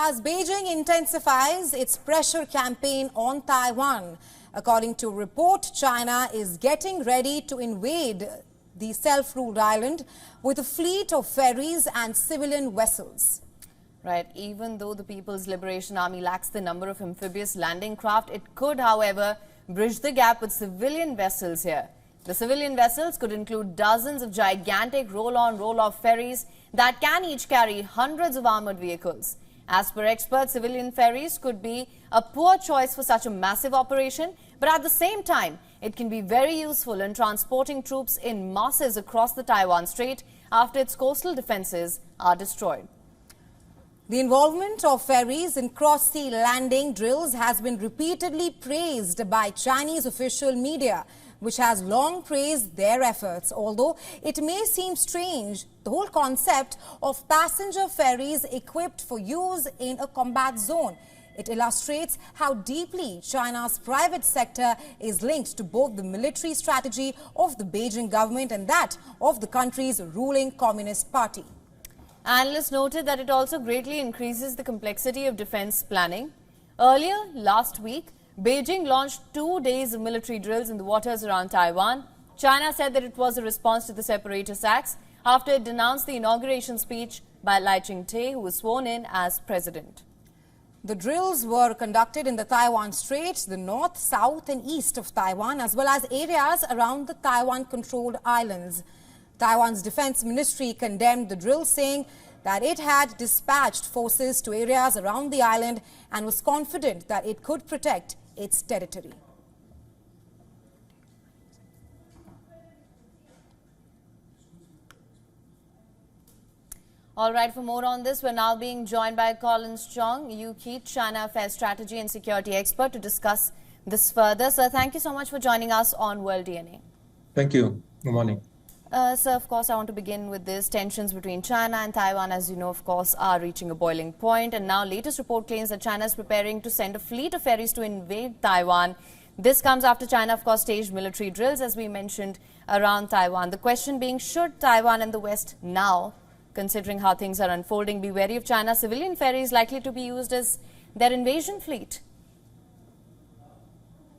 As Beijing intensifies its pressure campaign on Taiwan, according to report, China is getting ready to invade the self-ruled island with a fleet of ferries and civilian vessels. Right. Even though the People's Liberation Army lacks the number of amphibious landing craft, it could, however, bridge the gap with civilian vessels here. The civilian vessels could include dozens of gigantic roll-on, roll-off ferries that can each carry hundreds of armored vehicles. As per experts, civilian ferries could be a poor choice for such a massive operation, but at the same time, it can be very useful in transporting troops in masses across the Taiwan Strait after its coastal defenses are destroyed. The involvement of ferries in cross-sea landing drills has been repeatedly praised by Chinese official media, which has long praised their efforts. Although it may seem strange, the whole concept of passenger ferries equipped for use in a combat zone. It illustrates how deeply China's private sector is linked to both the military strategy of the Beijing government and that of the country's ruling Communist Party. Analysts noted that it also greatly increases the complexity of defense planning. Earlier last week, Beijing launched 2 days of military drills in the waters around Taiwan. China said that it was a response to the separatist acts after it denounced the inauguration speech by Lai Ching-te, who was sworn in as president. The drills were conducted in the Taiwan Strait, the north, south and east of Taiwan, as well as areas around the Taiwan-controlled islands. Taiwan's defense ministry condemned the drill, saying that it had dispatched forces to areas around the island and was confident that it could protect its territory. All right, for more on this, we're now being joined by Collins Chong, UK China Affairs Strategy and Security Expert, to discuss this further. Sir, thank you so much for joining us on World DNA. Thank you. Good morning. Sir, of course, I want to begin with this. Tensions between China and Taiwan, as you know, of course, are reaching a boiling point. And now latest report claims that China is preparing to send a fleet of ferries to invade Taiwan. This comes after China, of course, staged military drills, as we mentioned, around Taiwan. The question being, should Taiwan and the West now, considering how things are unfolding, be wary of China's civilian ferries likely to be used as their invasion fleet?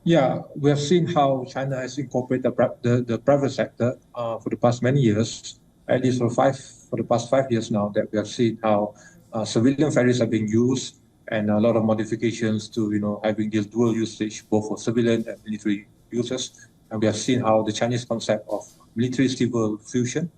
Yeah, we have seen how China has incorporated the private sector for the past many years, at least for the past 5 years now, that we have seen how civilian ferries are being used and a lot of modifications to, having this dual usage, both for civilian and military users. And we have seen how the Chinese concept of military-civil fusion.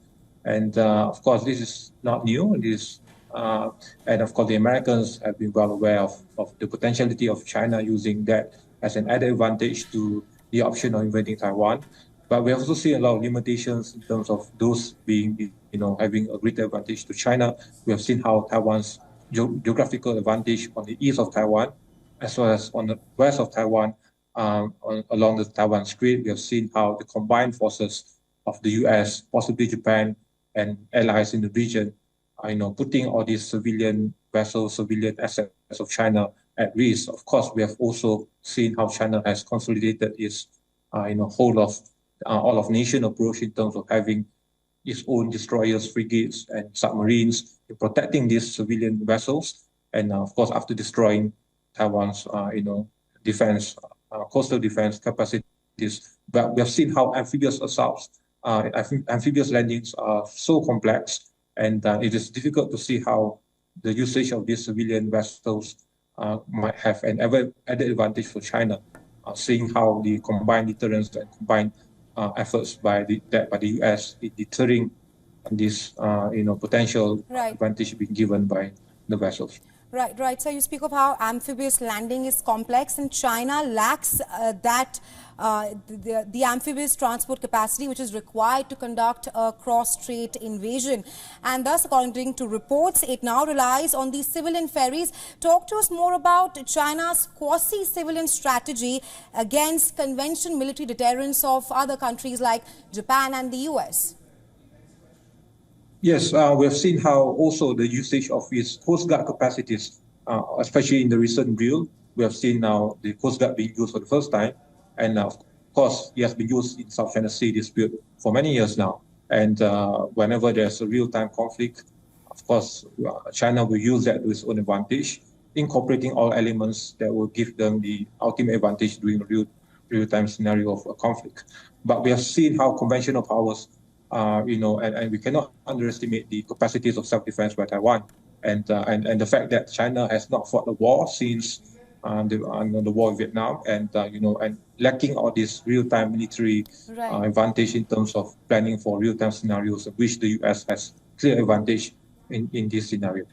And of course, this is not new. And of course, the Americans have been well aware of the potentiality of China using that as an added advantage to the option of invading Taiwan. But we also see a lot of limitations in terms of those being, having a greater advantage to China. We have seen how Taiwan's geographical advantage on the east of Taiwan, as well as on the west of Taiwan, along the Taiwan Strait. We have seen how the combined forces of the US, possibly Japan, and allies in the region are, putting all these civilian vessels, civilian assets of China at risk. Of course, we have also seen how China has consolidated its, whole of all of nation approach in terms of having its own destroyers, frigates, and submarines in protecting these civilian vessels. And of course, after destroying Taiwan's, defense, coastal defense capacities, but we have seen how amphibious assaults, amphibious landings are so complex, and it is difficult to see how the usage of these civilian vessels might have an added advantage for China, seeing how the combined deterrence and combined efforts by the US in deterring this potential advantage being given by the vessels. Right. So you speak of how amphibious landing is complex, and China lacks the amphibious transport capacity which is required to conduct a cross-strait invasion. And thus, according to reports, it now relies on these civilian ferries. Talk to us more about China's quasi-civilian strategy against conventional military deterrence of other countries like Japan and the US. Yes, we have seen how also the usage of its Coast Guard capacities, especially in the recent drill, we have seen now the Coast Guard being used for the first time. And of course, it has been used in South China Sea dispute for many years now. And whenever there's a real-time conflict, of course, China will use that to its own advantage. incorporating all elements that will give them the ultimate advantage during a real-time scenario of a conflict. But we have seen how conventional powers, and we cannot underestimate the capacities of self-defense by Taiwan, and the fact that China has not fought a war since the war in Vietnam, and lacking all this real-time military advantage in terms of planning for real-time scenarios, which the US has clear advantage in this scenario.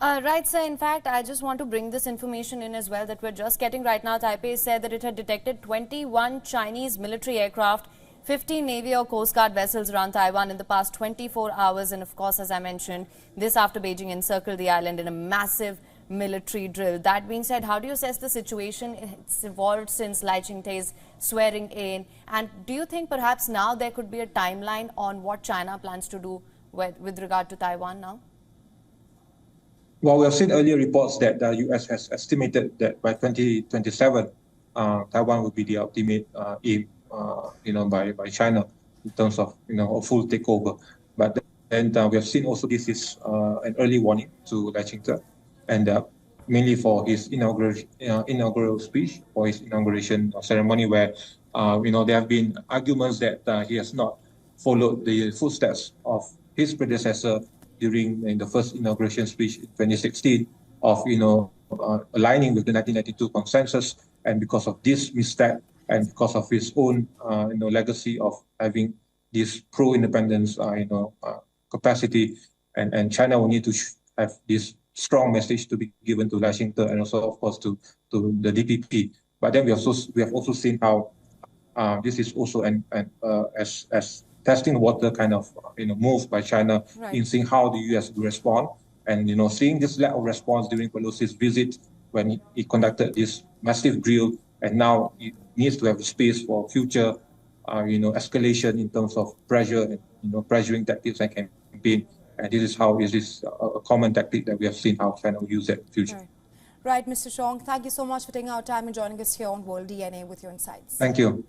Right, sir. In fact, I just want to bring this information in as well that we're just getting right now. Taipei said that it had detected 21 Chinese military aircraft, 15 Navy or Coast Guard vessels around Taiwan in the past 24 hours. And of course, as I mentioned, this after Beijing encircled the island in a massive military drill. That being said, how do you assess the situation? It's evolved since Lai Ching-te's swearing in. And do you think perhaps now there could be a timeline on what China plans to do with regard to Taiwan now? Well, we have seen earlier reports that the U.S. has estimated that by 2027, Taiwan will be the ultimate aim, by China in terms of a full takeover. But then we have seen also this is an early warning to Lai Ching-te, and mainly for his inaugural speech or his inauguration ceremony, where there have been arguments that he has not followed the footsteps of his predecessor during the first inauguration speech in 2016 of aligning with the 1992 consensus, and because of this misstep and because of his own legacy of having this pro-independence capacity, and China will need to have this strong message to be given to Lai Ching-te and also of course to the DPP. But then we have also seen how this is also as testing water kind of move by China in seeing how the US will respond, and seeing this lack of response during Pelosi's visit when he conducted this massive drill, and now it needs to have space for future escalation in terms of pressure and pressuring tactics and campaign, and this is how it is a common tactic that we have seen how China will use it in the future. Right, Mr. Chong, thank you so much for taking our time and joining us here on World DNA with your insights. Thank you.